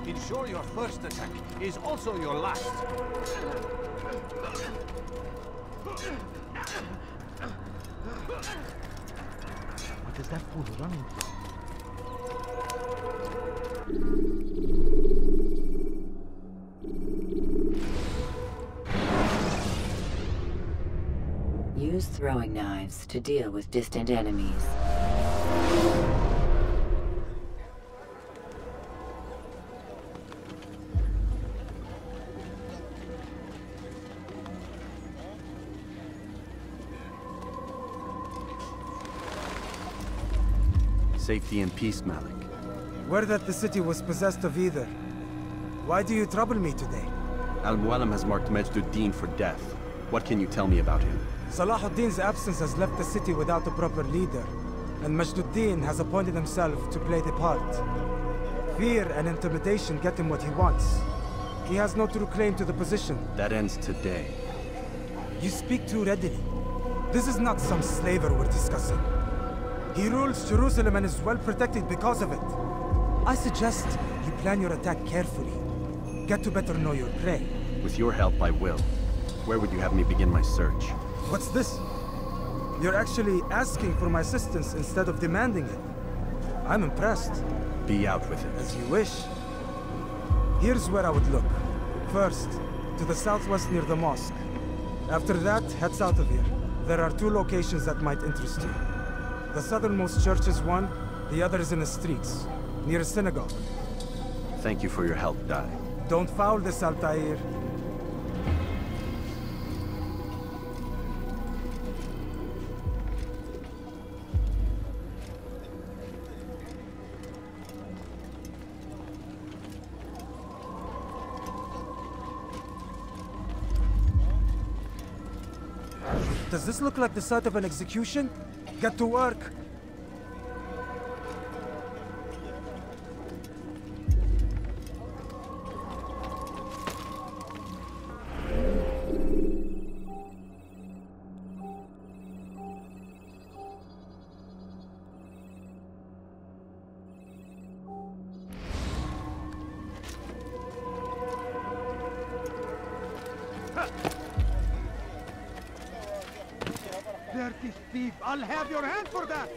Ensure your first attack is also your last. What is that fool running from? Use throwing knives to deal with distant enemies. Safety and peace, Malik. Word that the city was possessed of either. Why do you trouble me today? Al-Mualim has marked Majduddin for death. What can you tell me about him? Salahuddin's absence has left the city without a proper leader, and Majduddin has appointed himself to play the part. Fear and intimidation get him what he wants. He has no true claim to the position. That ends today. You speak too readily. This is not some slaver we're discussing. He rules Jerusalem and is well protected because of it. I suggest you plan your attack carefully. Get to better know your prey. With your help, I will. Where would you have me begin my search? What's this? You're actually asking for my assistance instead of demanding it. I'm impressed. Be out with it. As you wish. Here's where I would look. First, to the southwest near the mosque. After that, head south of here. There are 2 locations that might interest you. The southernmost church is one, the other is in the streets, near a synagogue. Thank you for your help, Dai. Don't foul this, Altair. Does this look like the site of an execution? Get to work! Dirty thief! I'll have your hand for that!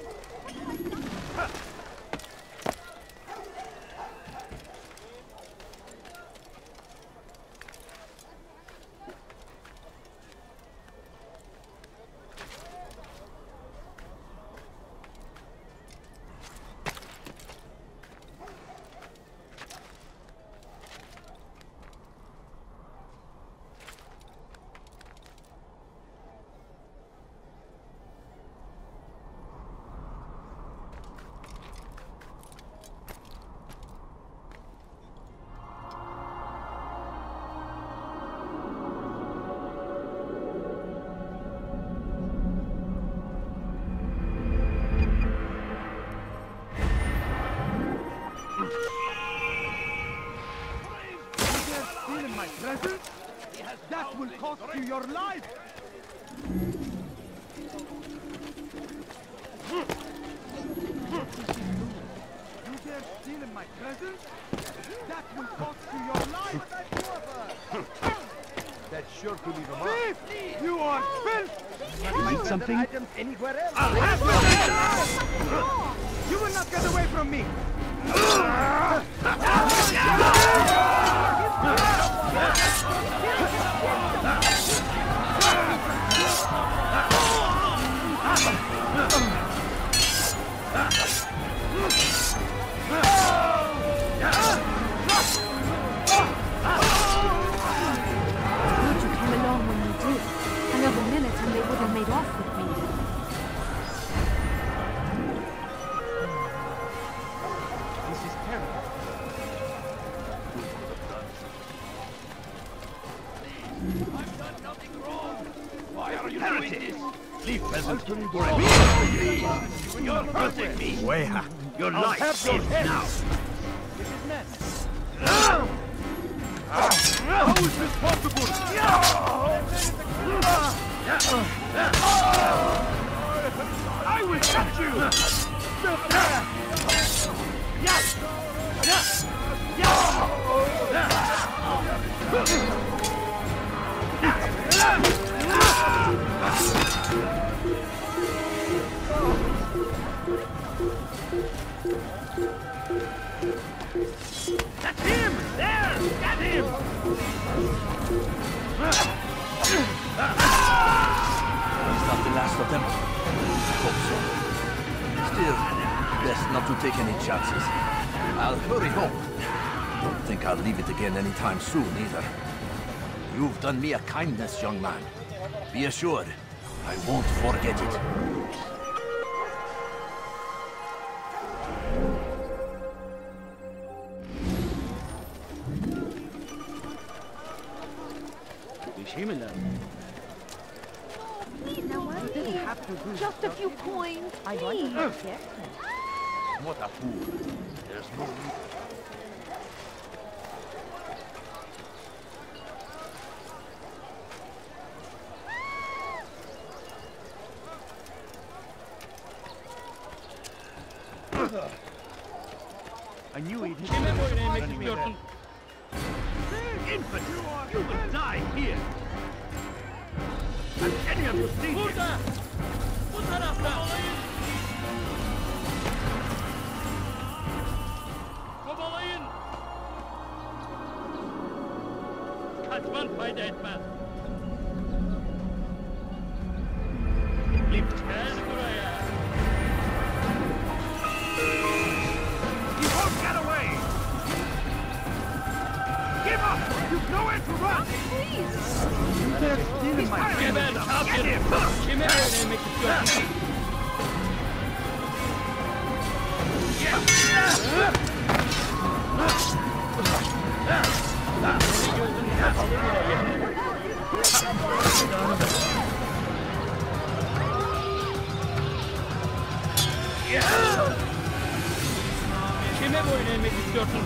That will cost you your life! You dare steal in my presence? That will cost you your life! That's sure to leave a mark. Thief! You are filth! Need something? Items anywhere else. I'll have your... You will not get away from me! Leave peasant or you're hurting me. Weha. Your life is now. This is mess. How is this possible? I will catch you. Still, best not to take any chances. I'll hurry home. Don't think I'll leave it again anytime soon, either. You've done me a kindness, young man. Be assured, I won't forget it. Just a few coins, please. What a fool. There's no need. I knew he'd hit Kime boyun eğmek istiyorsun? Infant! You will die here! Have any of you seen him? Burada! Bu tarafta! Kovalayın! Kaçman fayda etmez. Gel buraya! You won't get away! Give up! You've nowhere to run! Please. They're stealing my Geber kafir! Kime boyun eğmek istiyorsun? Kime boyun eğmek istiyorsun?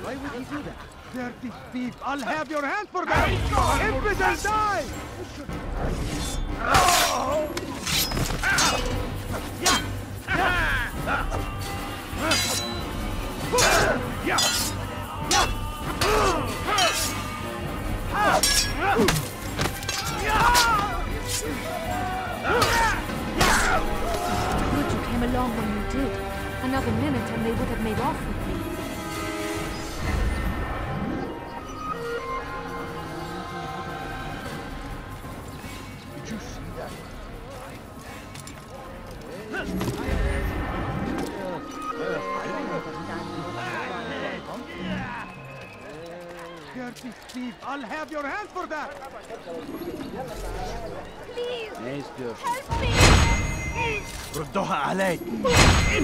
Why would he do that? Dirty thief! I'll have your hand for that! Infidel, die! Good you came along when you did. Another minute and they would have made off with me. Did you see that? Dirty thief! I'll have your hand for that! Please, Ne istiyorsun? help me! ردوها علي!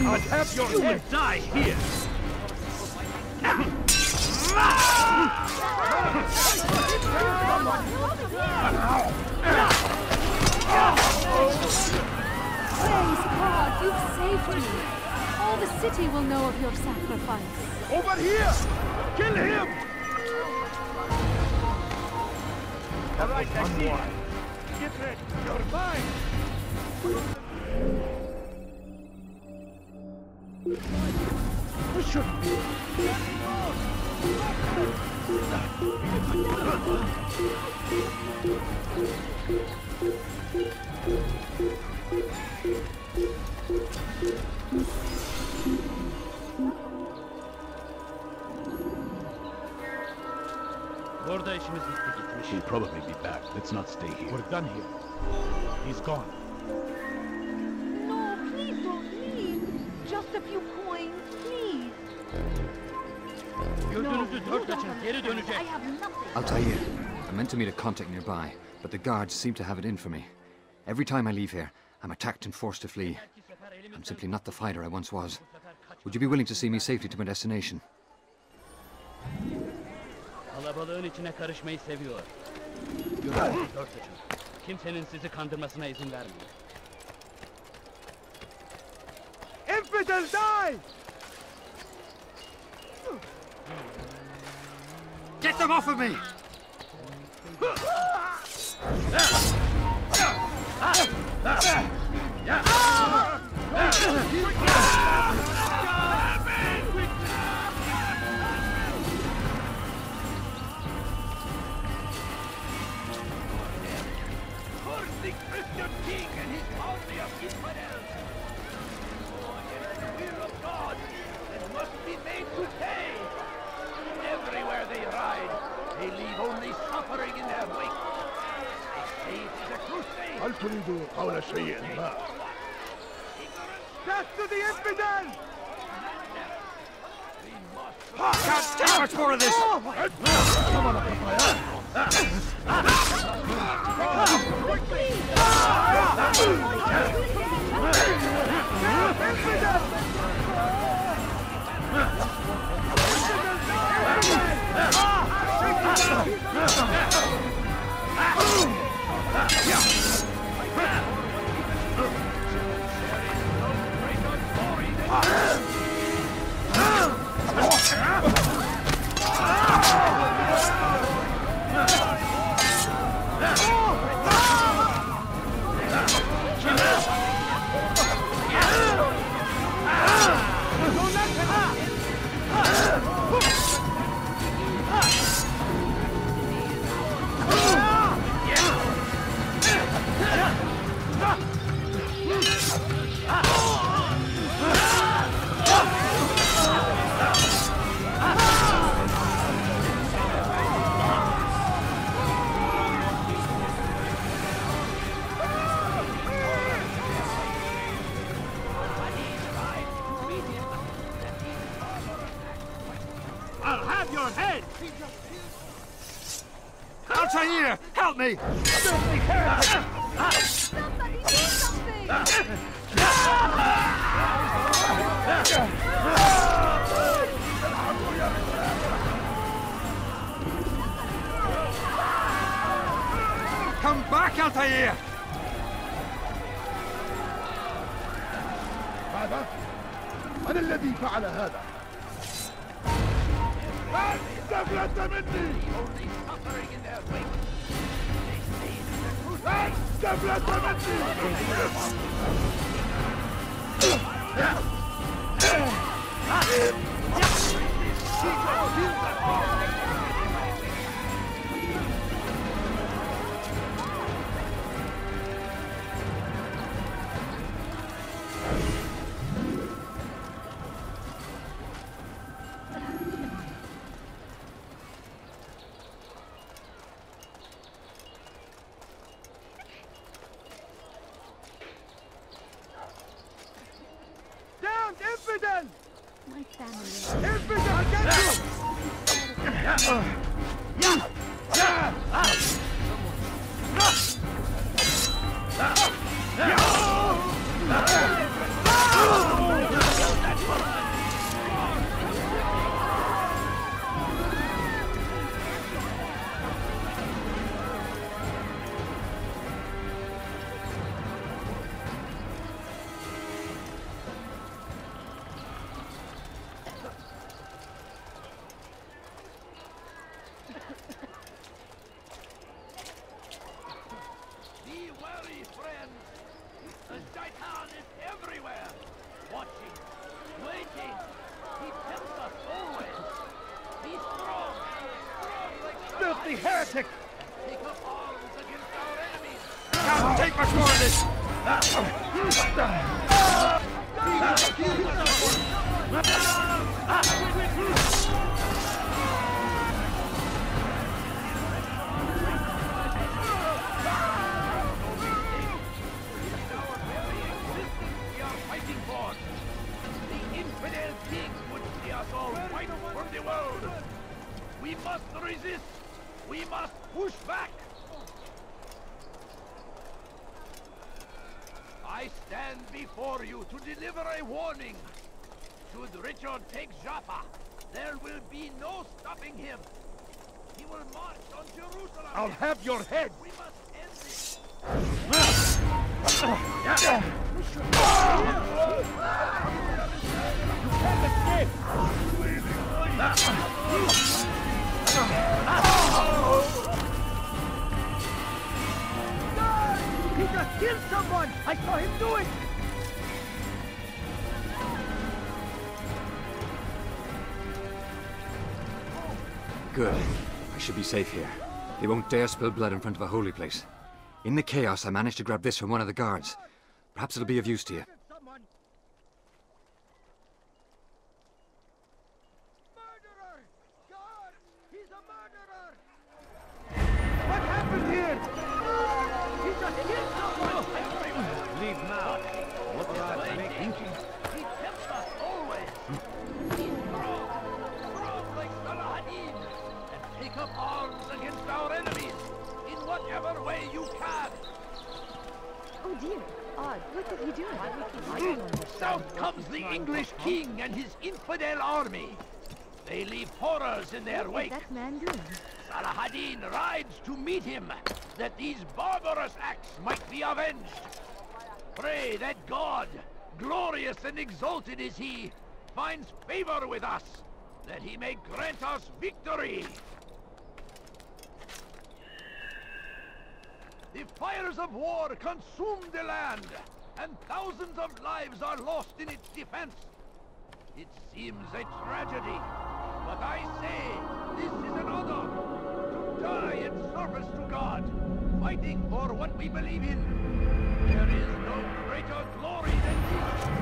I'll have your head die here! Praise God, you've saved me. All the city will know of your sacrifice. Over here! Kill him! All right, one more. Get ready. You're mine! We shouldn't be. Burada işimiz bitti gitmiş. He'll probably be back. Let's not stay here. We're done here. He's gone. No, please don't leave. Just a few coins, please. Gözünüzü dört açın, geri dönecek. I have nothing. Altair, I meant to meet a contact nearby, but the guards seem to have it in for me. Every time I leave here, I'm attacked and forced to flee. I'm simply not the fighter I once was. Would you be willing to see me safely to my destination? Kalabalığın içine karışmayı seviyor. Gözünüzü dört açın. Kimsenin sizi kandırmasına izin vermeyin. Infidel, die! Get them off of me! Everywhere they ride, they leave only suffering in their wake. They say it is a crusade. هل تريد قول شيء ما؟ Death to the infidel! Can't take much more of this! I'll have your head! Altair, help me! Somebody do something! Come back, Altair! هذا؟ من الذي فعل هذا؟ استفلت مني! استفلت مني! Infidel! My family. Infidel, I'll get the heretic! Take up arms against our enemies! Can't take much more of this! We are fighting for. The infidel king would see us all fight for the world. We must resist. We must push back. I stand before you to deliver a warning. Should Richard take Jaffa, there will be no stopping him. He will march on Jerusalem. I'll have your head! We must end this. You can't escape! just killed someone! I saw him do it! Good. I should be safe here. They won't dare spill blood in front of a holy place. In the chaos, I managed to grab this from one of the guards. Perhaps it'll be of use to you. Someone! Murderer! God! He's a murderer! What happened here? He just killed someone! Leave now. What is that thing thinking? He tempts us always! He's strong like Saladin! And take up arms against our enemies in whatever way you can. Oh dear. Odd. What did he do? I don't understand. South comes the English king and his infidel army. They leave horrors in their What is wake. that man doing? Saladin rides to meet him, that these barbarous acts might be avenged. Pray that God, glorious and exalted is he, finds favor with us, that he may grant us victory. The fires of war consume the land, and thousands of lives are lost in its defense. It seems a tragedy, but I say this is an honor, to die in service to God, fighting for what we believe in. There is no greater glory than this.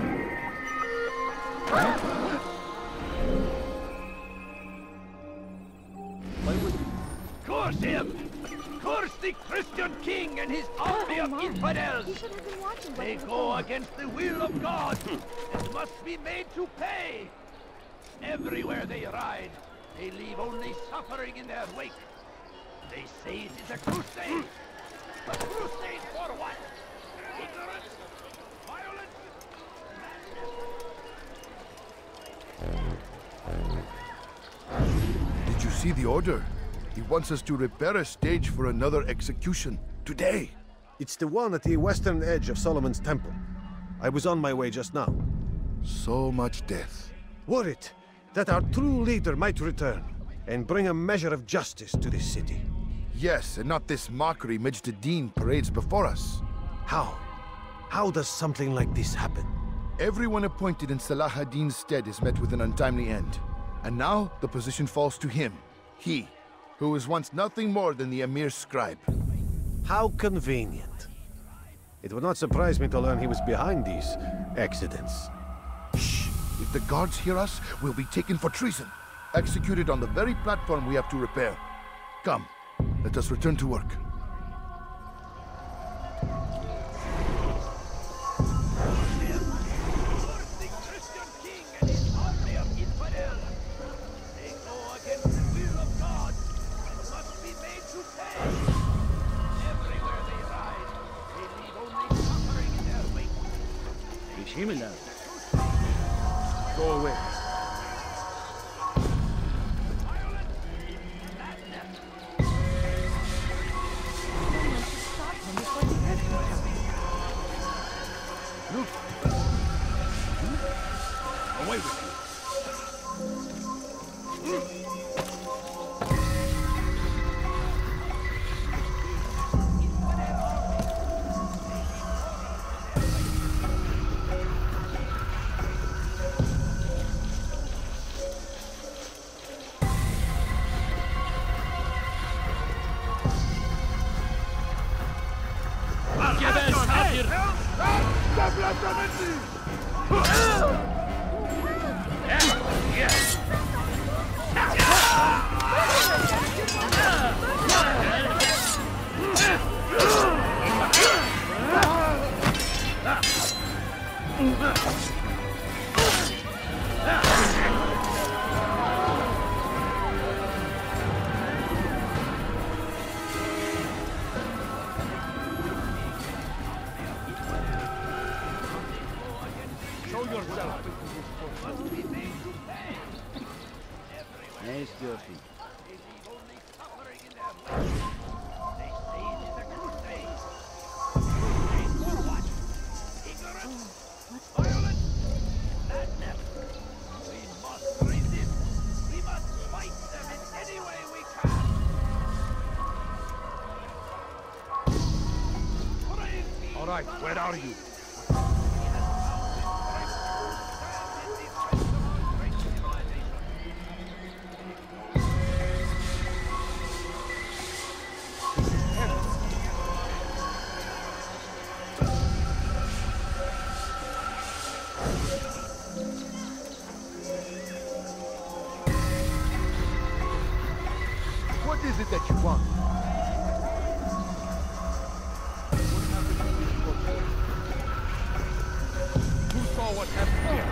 Curse him! Curse the Christian king and his army of infidels! He should have been watching what They he was go doing. against the will of God and must be made to pay. Everywhere they ride, they leave only suffering in their wake. They say it is a crusade. A crusade for what? Ignorance? Violence? Did you see the order? He wants us to repair a stage for another execution. Today! It's the one at the western edge of Solomon's Temple. I was on my way just now. So much death. Worried that our true leader might return and bring a measure of justice to this city. Yes, and not this mockery Majd parades before us. How? How does something like this happen? Everyone appointed in Salah ad-Din's stead is met with an untimely end. And now, the position falls to him. He, who was once nothing more than the Emir's scribe. How convenient. It would not surprise me to learn he was behind these accidents. Shh! If the guards hear us, we'll be taken for treason. Executed on the very platform we have to repair. Come, let us return to work. Go away. Look! Away with you! All right, where are you? What is it that you want? Who saw what happened here?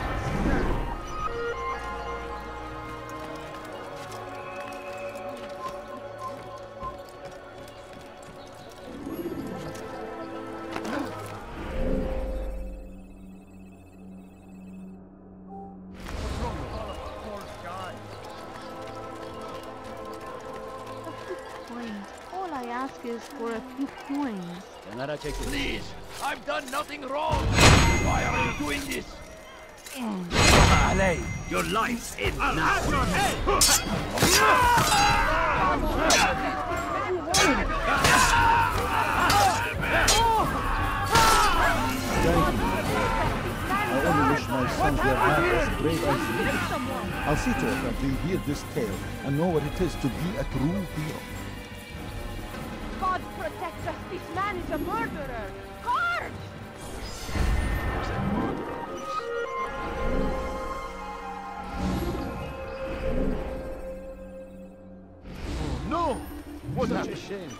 All I ask is for a few coins. Please, I've done nothing wrong. Why are you doing this? Allez, your life's in. I'll have your head. I only wish my sons were half as brave as you. I'll see to it that we hear this tale and know what it is to be a true hero. God protect us! This man is a murderer! Guard! No! What Such happened? a shame.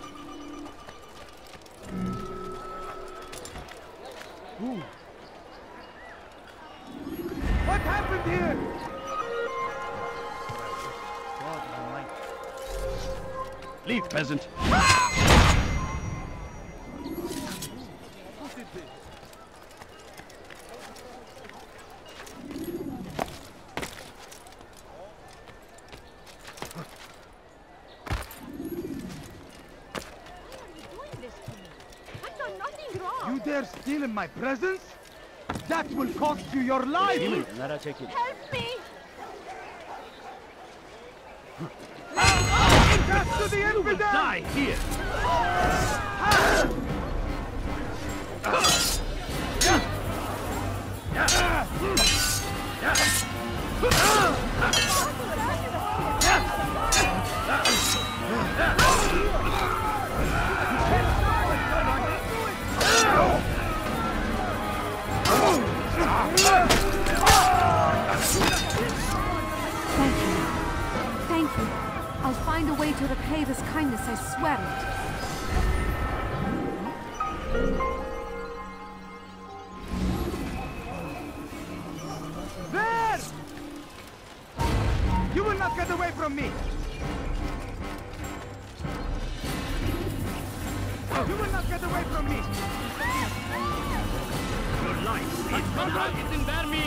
Who? What happened here? Leave, peasant. You dare steal in my presence? That will cost you your life! Help me! Death to the infidel! Die here! Thank you. I'll find a way to repay this kindness, I swear it. There! You will not get away from me! You will not get away from me! Your life is in vermi!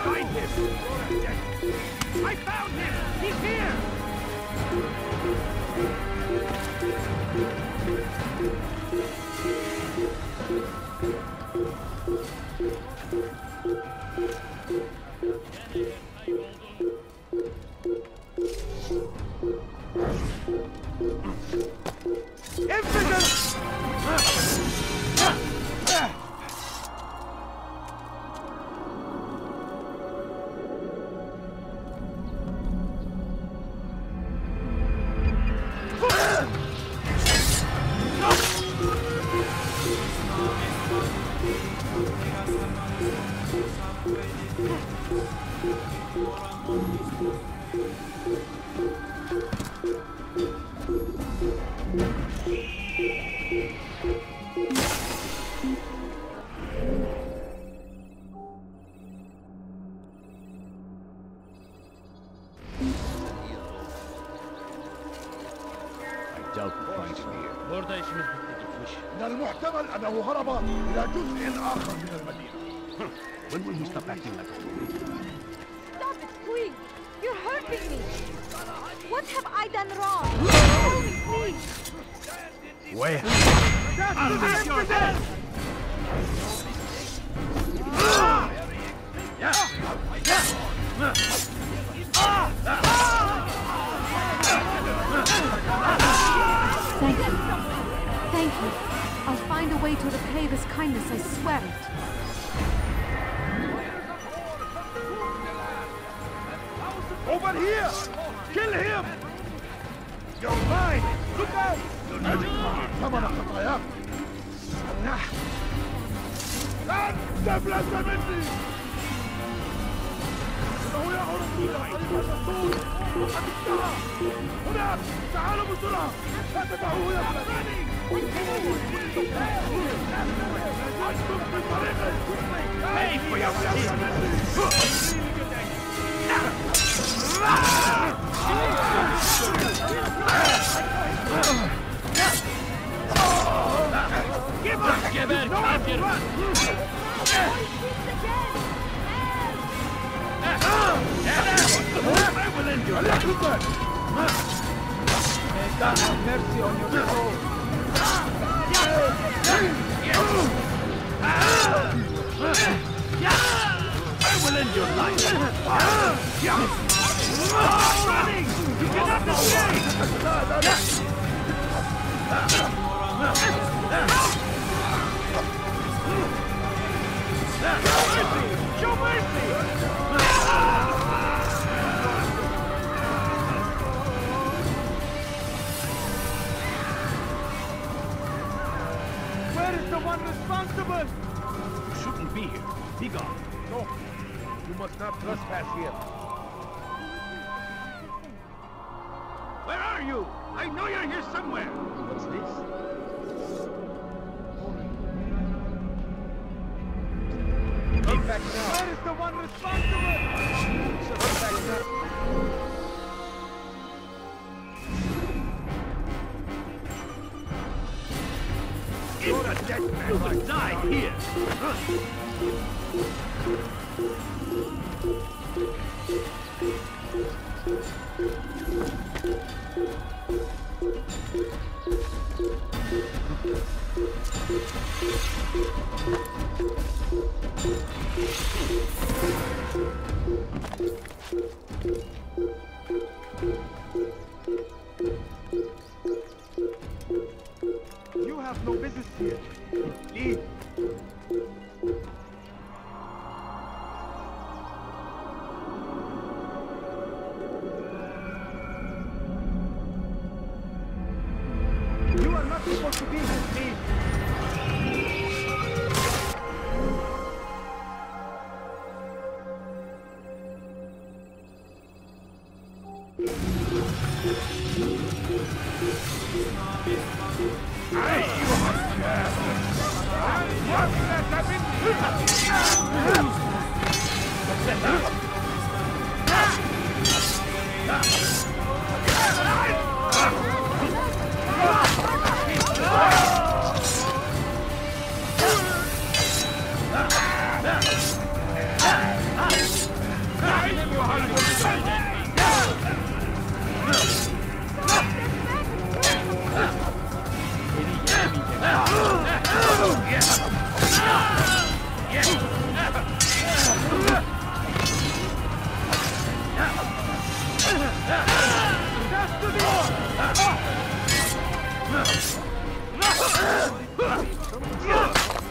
Find him! I found him! He's here! Burada işimiz bitti gitmiş. من المحتمل أنه هرب إلى جزء آخر من المدينة. When will you stop acting like a fool? Stop it, quick! You're hurting me! What have I done wrong? Tell me, please! Where? I'll have your head! Thank you. you. I'll find a way to repay this kindness, I swear it. Over here! Kill him! You're mine! Look out! Come on, Akataya! هناك! تعالوا بسرعة! لا تدعوه يخلص! أنتم في طريقي! Pay for your Give up! Give it! I will end your life! May God have mercy on your soul! I will end your life! Running! You cannot escape! Show mercy! Where is the one responsible? You shouldn't be here. Be gone. No. You must not trespass here. Where are you? I know you're here somewhere. What's this? Get back now. Where is the one responsible? Get back now. If the dead man will die here. You have no business here. Leave. You are not supposed to be here. Leave.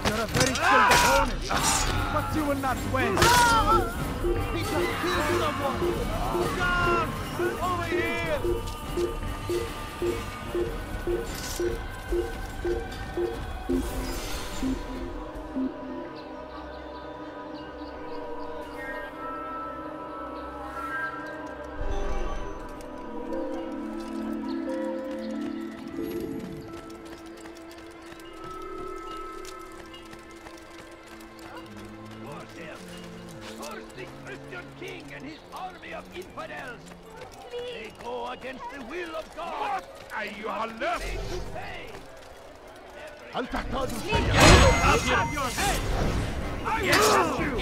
You're a very skilled opponent, but you will not win. He just killed someone. God, over here. The Christian king and his army of infidels. They go against the will of God. أيها اللص! هل تحتاج شيئا؟ Have your head! I will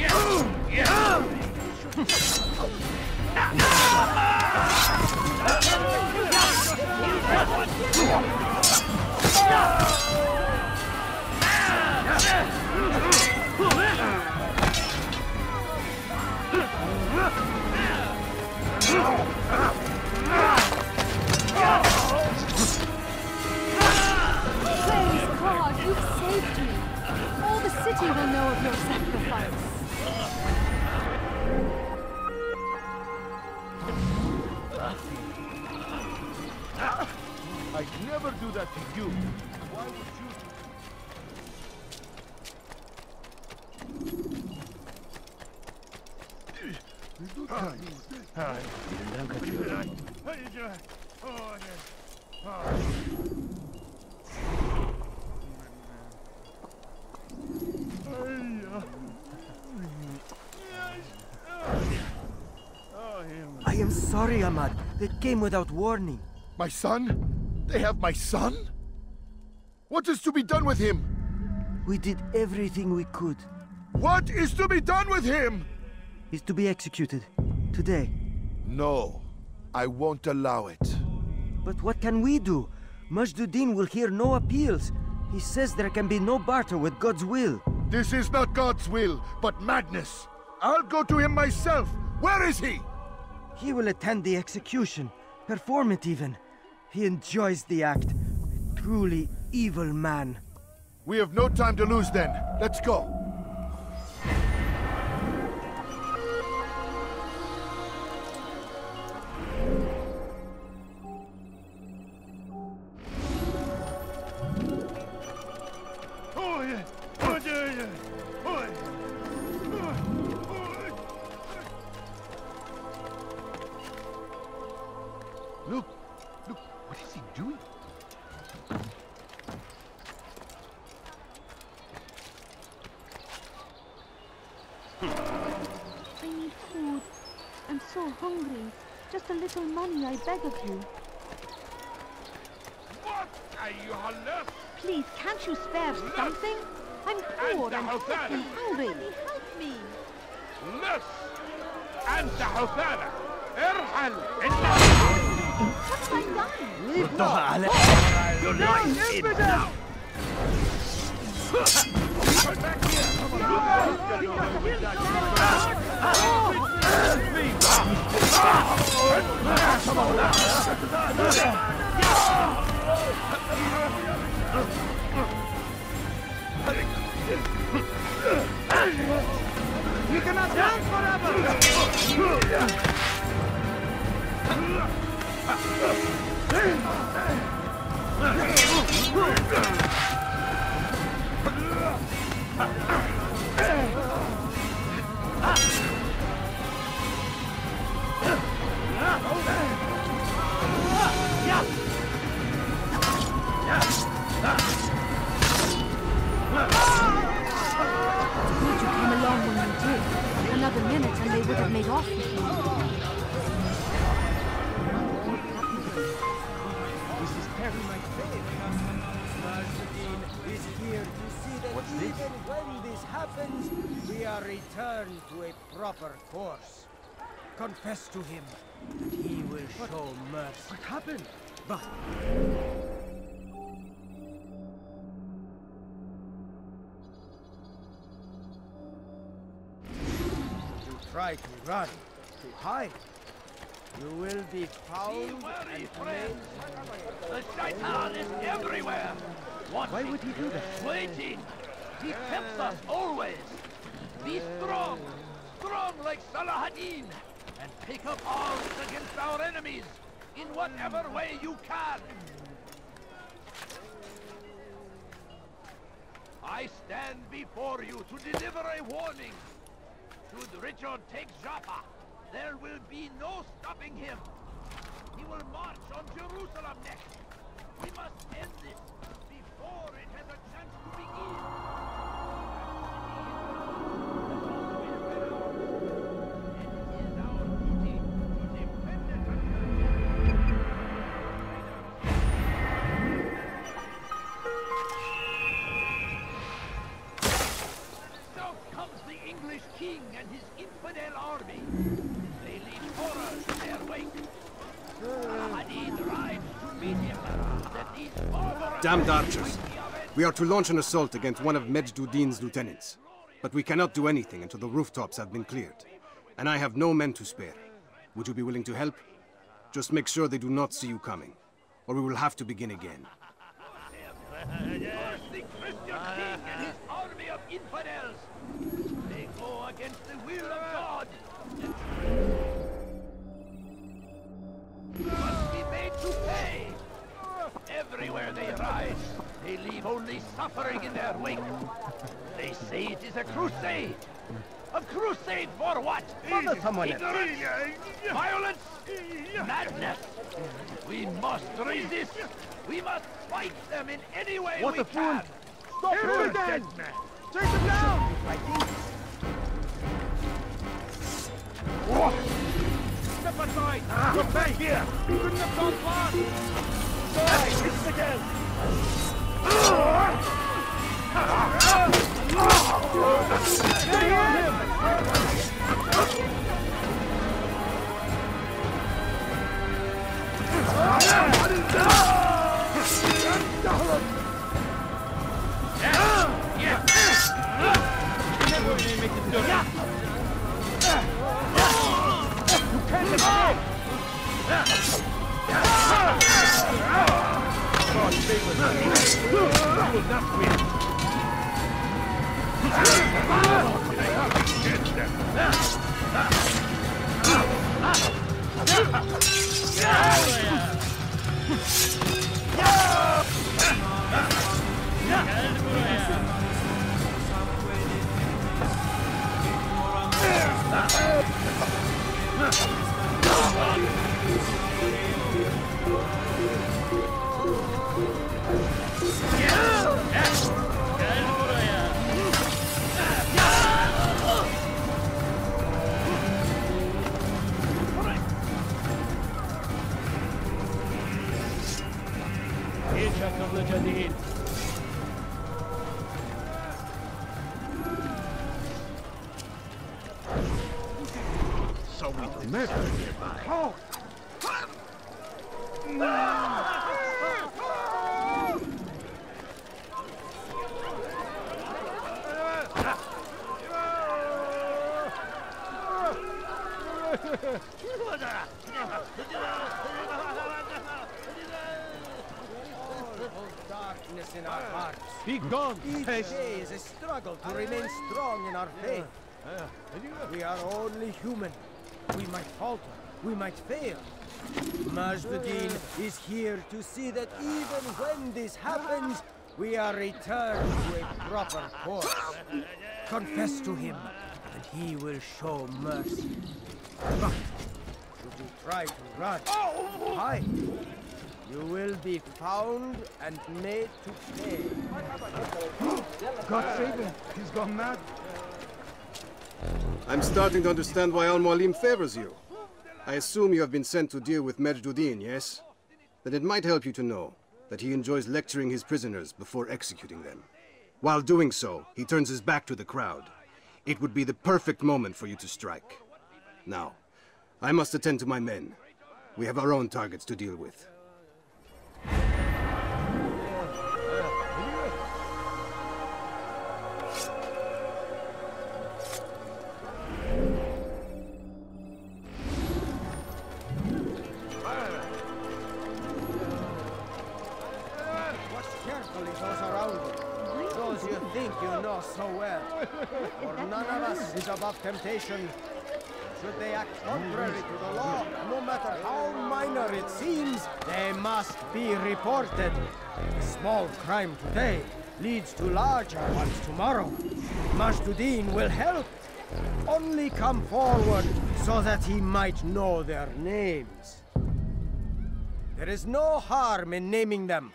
Humanity will know of your sacrifice. I'd never do that to you. Why would Birinden kaçıyor. I am sorry, Ahmad. They came without warning. My son? They have my son? What is to be done with him? We did everything we could. What is to be done with him? He's to be executed. Today. No. I won't allow it. But what can we do? Majduddin will hear no appeals. He says there can be no barter with God's will. This is not God's will, but madness. I'll go to him myself. Where is he? He will attend the execution. Perform it even. He enjoys the act. A truly evil man. We have no time to lose then. Let's go. Look, what is he doing? I need food. I'm so hungry. Just a little money, I beg of you. What are you on? Please, can't you spare something? I'm poor and sick and hungry. Help me. لص أنت حثالة ارحل What have I done? Leave now. Your life is now. Back We cannot dance forever! Good you came along when you did. Another minute and they would have made off with you. This is Terry, my favorite. is here to see that even when this happens, we are returned to a proper course. Confess to him, and he will show mercy. What happened? But you try to run, to hide, you will be found and made. The shaitan is everywhere! Why would he do that? Waiting! He tempts us always! Be strong! Strong like Salahadin! And take up arms against our enemies! In whatever way you can! I stand before you to deliver a warning! Should Richard take Jaffa, there will be no stopping him! He will march on Jerusalem next! We must end this before it has a chance to begin! It is our duty to defend it until... Now comes the English king and his infidel army. They leave horrors in their wake. Hadid rides to meet him. That these barbarous... Damned archers! We are to launch an assault against one of Majduddin's lieutenants. But we cannot do anything until the rooftops have been cleared. And I have no men to spare. Would you be willing to help? Just make sure they do not see you coming, or we will have to begin again. The Christian king and his army of infidels! They go against the will of God! Must be made to pay! Everywhere they rise, they leave only suffering in their wake. They say it is a crusade! A crusade for what? Ignorance! Violence! Madness! We must resist! We must fight them in any way we can! Stop him again! Take him down! Step aside! Look back here! You couldn't have gone far! Hey, it's again! Stay on him! So we met nearby. Oh. Darkness in our hearts. Be gone! Each day is a struggle to remain strong in our faith. We are only human. We might falter. We might fail. Majduddin is here to see that even when this happens, we are returned to a proper course. Confess to him, and he will show mercy. But should you try to run, hide, you will be found and made to pay. God save him! He's gone mad! I'm starting to understand why Al-Mualim favors you. I assume you have been sent to deal with Majduddin, yes? Then it might help you to know that he enjoys lecturing his prisoners before executing them. While doing so, he turns his back to the crowd. It would be the perfect moment for you to strike. Now, I must attend to my men. We have our own targets to deal with. So well, for none of us is above temptation. Should they act contrary to the law, no matter how minor it seems, they must be reported. A small crime today leads to larger ones tomorrow. Majduddin will help. Only come forward so that he might know their names. There is no harm in naming them.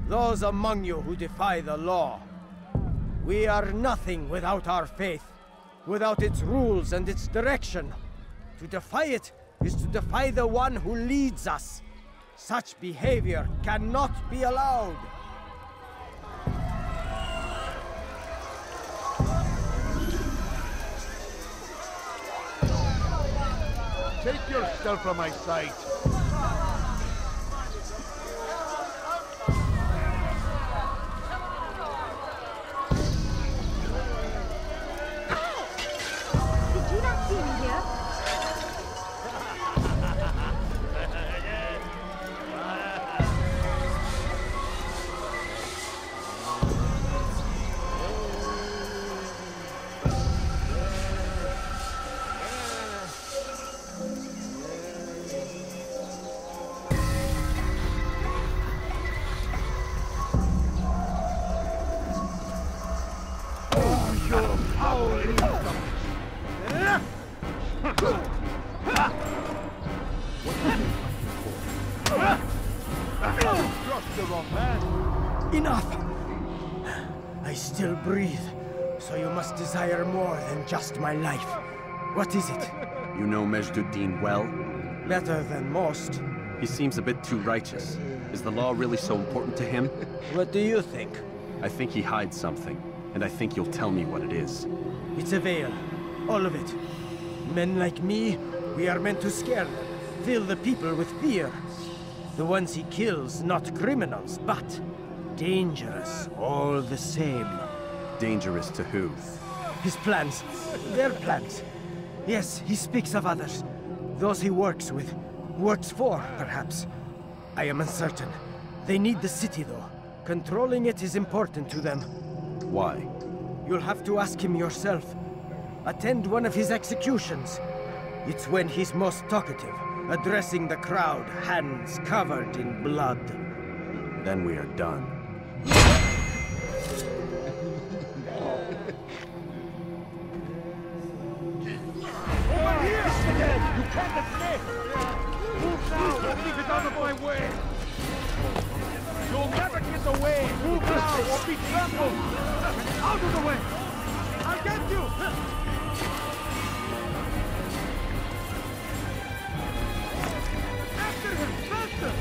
Those among you who defy the law. We are nothing without our faith, without its rules and its direction. To defy it is to defy the one who leads us. Such behavior cannot be allowed. Take yourself from my sight. Enough! I still breathe, so you must desire more than just my life. What is it? You know Majd-ud-Din well? Better than most. He seems a bit too righteous. Is the law really so important to him? What do you think? I think he hides something, and I think you'll tell me what it is. It's a veil. All of it. Men like me, we are meant to scare them, fill the people with fear. The ones he kills, not criminals, but dangerous all the same. Dangerous to who? His plans. Their plans. Yes, he speaks of others. Those he works with. Works for, perhaps. I am uncertain. They need the city, though. Controlling it is important to them. Why? You'll have to ask him yourself. Attend one of his executions. It's when he's most talkative, addressing the crowd, hands covered in blood. Then we are done. Over here! You can't escape! Move now and leave it out of my way! You'll never get away! Move now or be trampled! Out of the way! I'll get you! After him! Faster!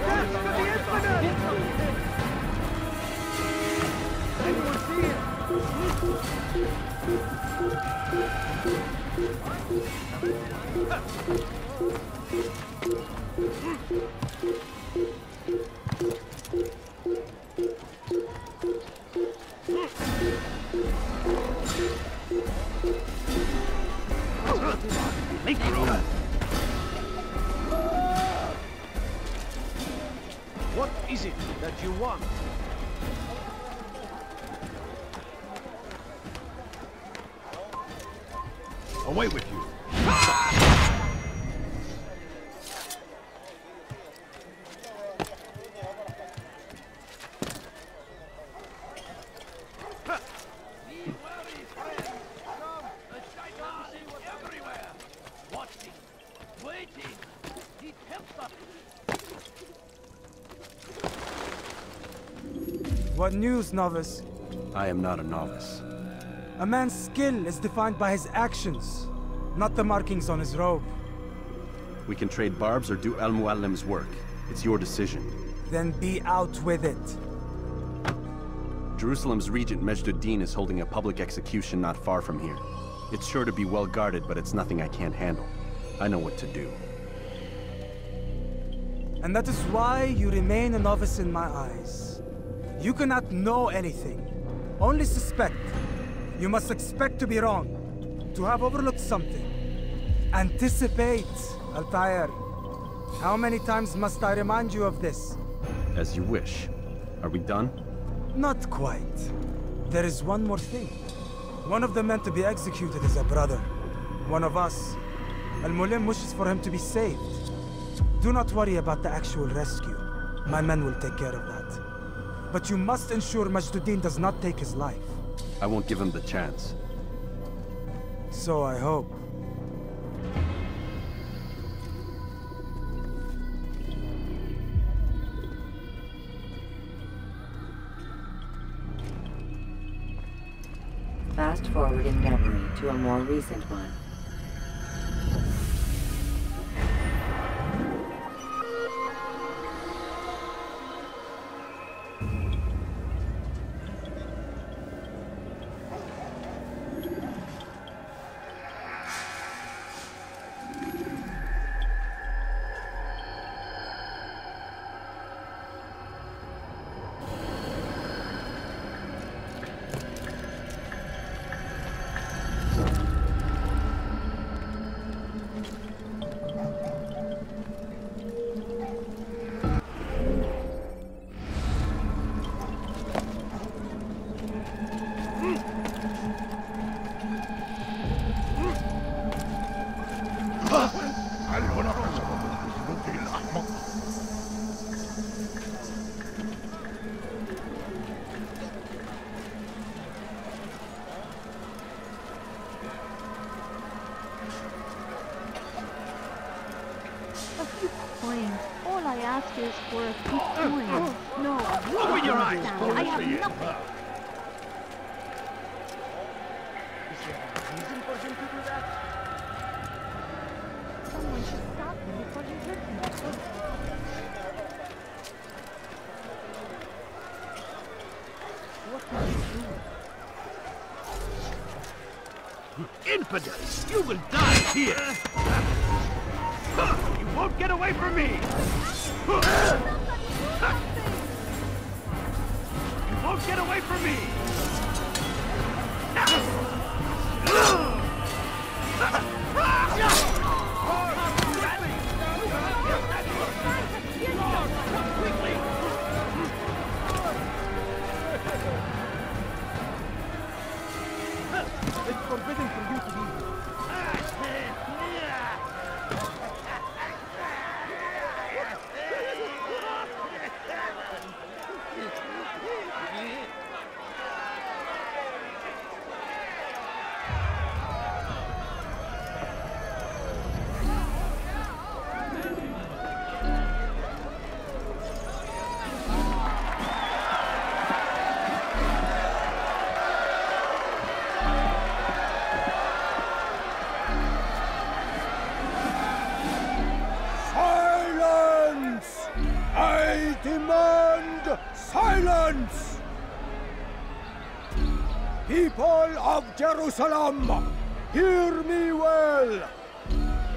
Death to the infinite! Anyone see him? Make room! What is it that you want? Away with you! What news, novice? I am not a novice. A man's skill is defined by his actions, not the markings on his robe. We can trade barbs or do Al-Muallim's work. It's your decision. Then be out with it. Jerusalem's regent Majd-ud-Din is holding a public execution not far from here. It's sure to be well guarded, but it's nothing I can't handle. I know what to do. And that is why you remain a novice in my eyes. You cannot know anything, only suspect. You must expect to be wrong, to have overlooked something. Anticipate, Altair. How many times must I remind you of this? As you wish. Are we done? Not quite. There is one more thing. One of the men to be executed is a brother. One of us. Al-Mulim wishes for him to be saved. Do not worry about the actual rescue. My men will take care of that. But you must ensure Majd-ud-Din does not take his life. I won't give him the chance. So I hope. Fast forwarding memory to a more recent one. for a few coins. No, you Open your eyes, understand. I have nothing. Is there a reason for him to do that? Someone should stop him before he hurts himself. What can you do? Infidels! You will die here! You won't get away from me! You won't get away from me! It's forbidden for you to be here. Silence! People of Jerusalem, hear me well.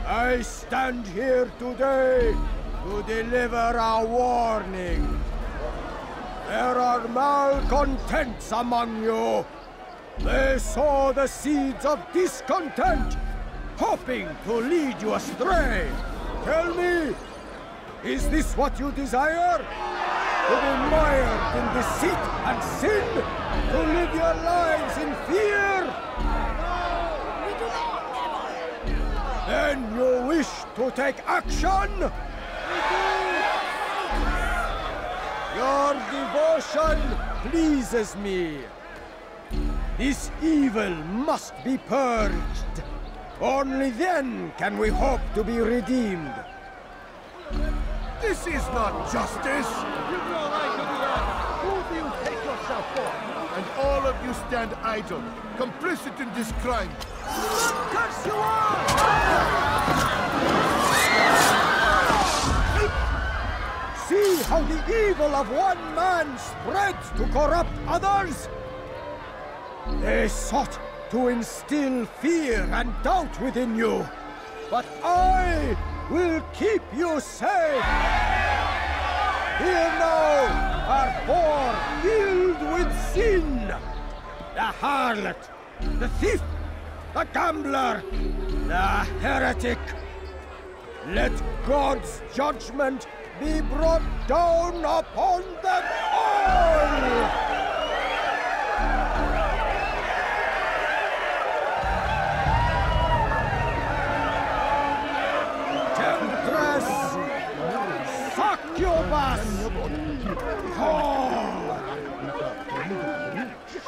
I stand here today to deliver a warning. There are malcontents among you. They sow the seeds of discontent, hoping to lead you astray. Tell me, is this what you desire? To be mired in deceit and sin? To live your lives in fear? We do not! Then you wish to take action? Your devotion pleases me. This evil must be purged. Only then can we hope to be redeemed. This is not justice! You've no right to do that! Who do you take yourself for? And all of you stand idle, complicit in this crime. Curse you all! See how the evil of one man spreads to corrupt others? They sought to instill fear and doubt within you, but I will keep you safe. Here now are four filled with sin. The harlot, the thief, the gambler, the heretic. Let God's judgment be brought down upon them all!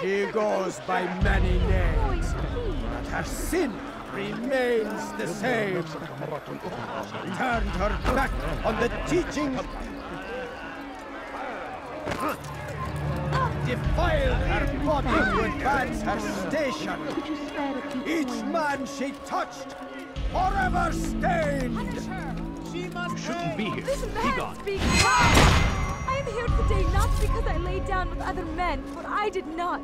She goes by many names, but her sin remains the same. She turned her back on the teachings, defiled her body to advance her station. Each man she touched, forever stained. You shouldn't be here. This Be man gone. speaks I am here today not because I lay down with other men, for I did not.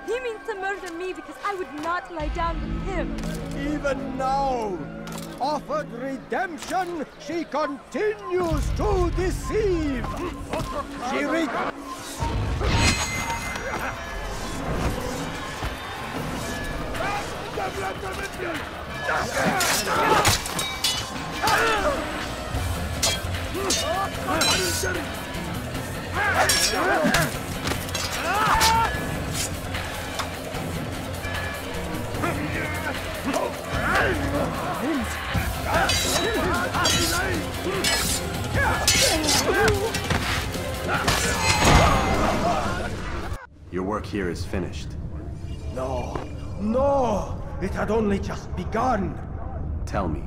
He means to murder me because I would not lie down with him. Even now, offered redemption, she continues to deceive. She Your work here is finished. No, no! It had only just begun. Tell me,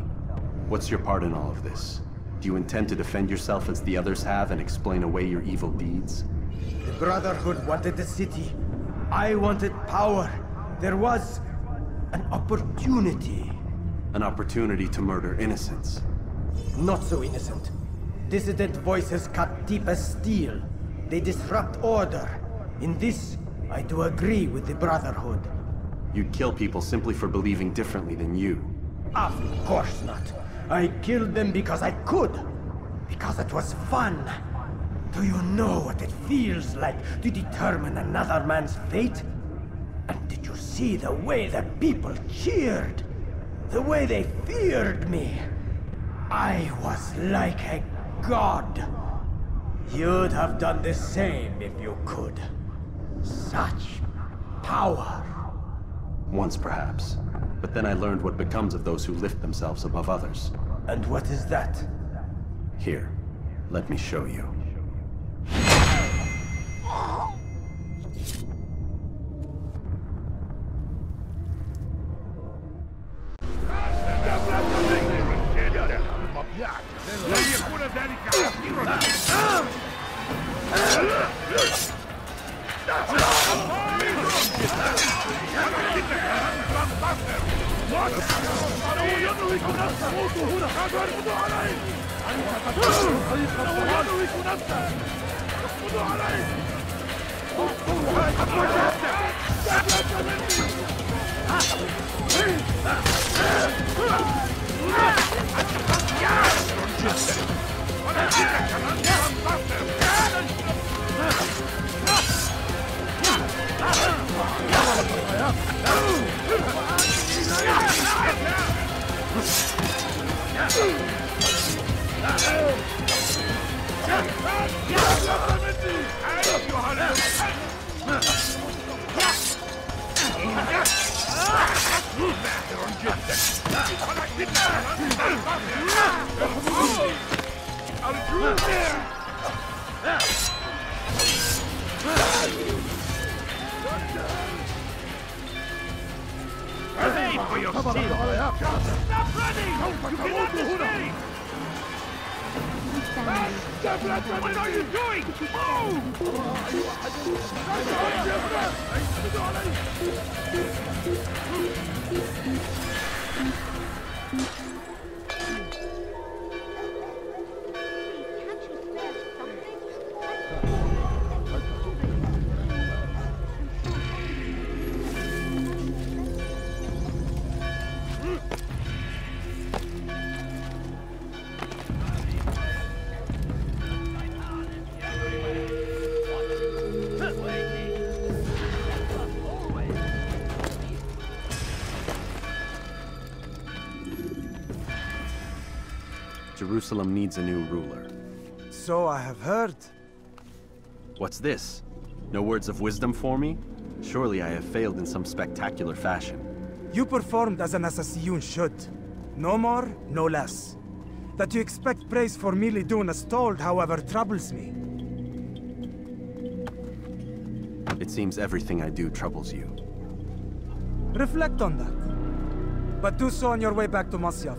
what's your part in all of this? Do you intend to defend yourself as the others have and explain away your evil deeds? The Brotherhood wanted the city. I wanted power. There was an opportunity. An opportunity to murder innocents. Not so innocent. Dissident voices cut deep as steel. They disrupt order. In this, I do agree with the Brotherhood. You'd kill people simply for believing differently than you. Of course not. I killed them because I could. Because it was fun. Do you know what it feels like to determine another man's fate? And did you see the way the people cheered? The way they feared me? I was like a god. You'd have done the same if you could. Such power. Once, perhaps. But then I learned what becomes of those who lift themselves above others. And what is that? Here, let me show you. What are you doing? Jerusalem needs a new ruler. So I have heard. What's this? No words of wisdom for me? Surely I have failed in some spectacular fashion. You performed as an assassin should. No more, no less. That you expect praise for merely doing as told, however, troubles me. It seems everything I do troubles you. Reflect on that. But do so on your way back to Masyaf.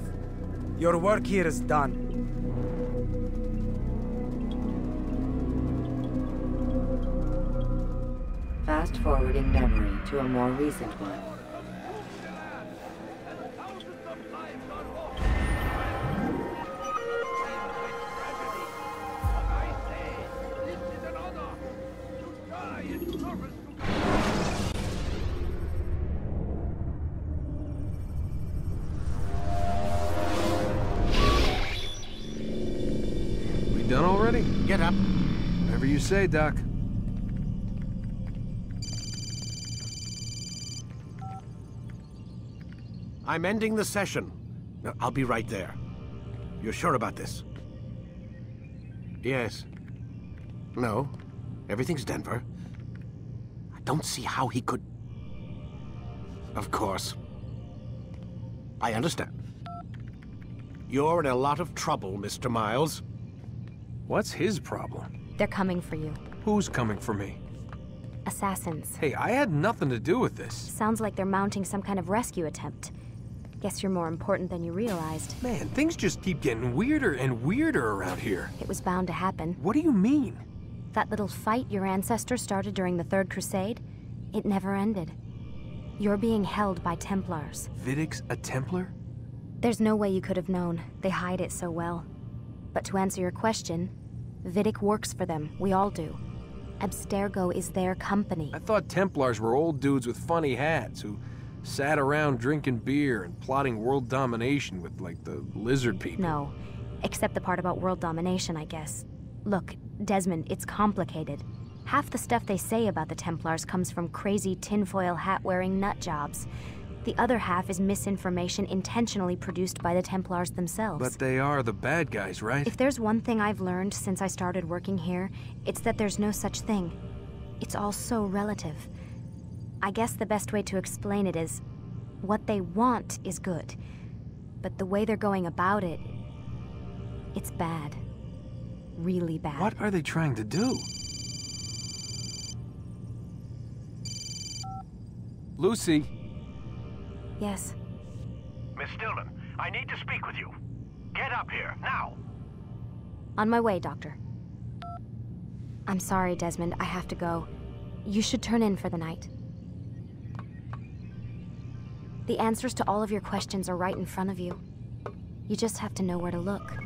Your work here is done. Fast-forwarding memory to a more recent one. Done already? Get up. Whatever you say, Doc. I'm ending the session. I'll be right there. You're sure about this? Yes. No. Everything's Denver. I don't see how he could... Of course. I understand. You're in a lot of trouble, Mr. Miles. What's his problem? They're coming for you. Who's coming for me? Assassins. Hey, I had nothing to do with this. Sounds like they're mounting some kind of rescue attempt. Guess you're more important than you realized. Man, things just keep getting weirder and weirder around here. It was bound to happen. What do you mean? That little fight your ancestors started during the Third Crusade, it never ended. You're being held by Templars. Vidic's a Templar? There's no way you could have known. They hide it so well. But to answer your question, Vidic works for them. We all do. Abstergo is their company. I thought Templars were old dudes with funny hats who sat around drinking beer and plotting world domination with, like, the lizard people. No. Except the part about world domination, I guess. Look, Desmond, it's complicated. Half the stuff they say about the Templars comes from crazy tinfoil hat-wearing nut jobs. The other half is misinformation intentionally produced by the Templars themselves. But they are the bad guys, right? If there's one thing I've learned since I started working here, it's that there's no such thing. It's all so relative. I guess the best way to explain it is, what they want is good. But the way they're going about it, it's bad. Really bad. What are they trying to do? Lucy? Yes. Miss Stillman, I need to speak with you. Get up here, now! On my way, Doctor. I'm sorry, Desmond, I have to go. You should turn in for the night. The answers to all of your questions are right in front of you. You just have to know where to look.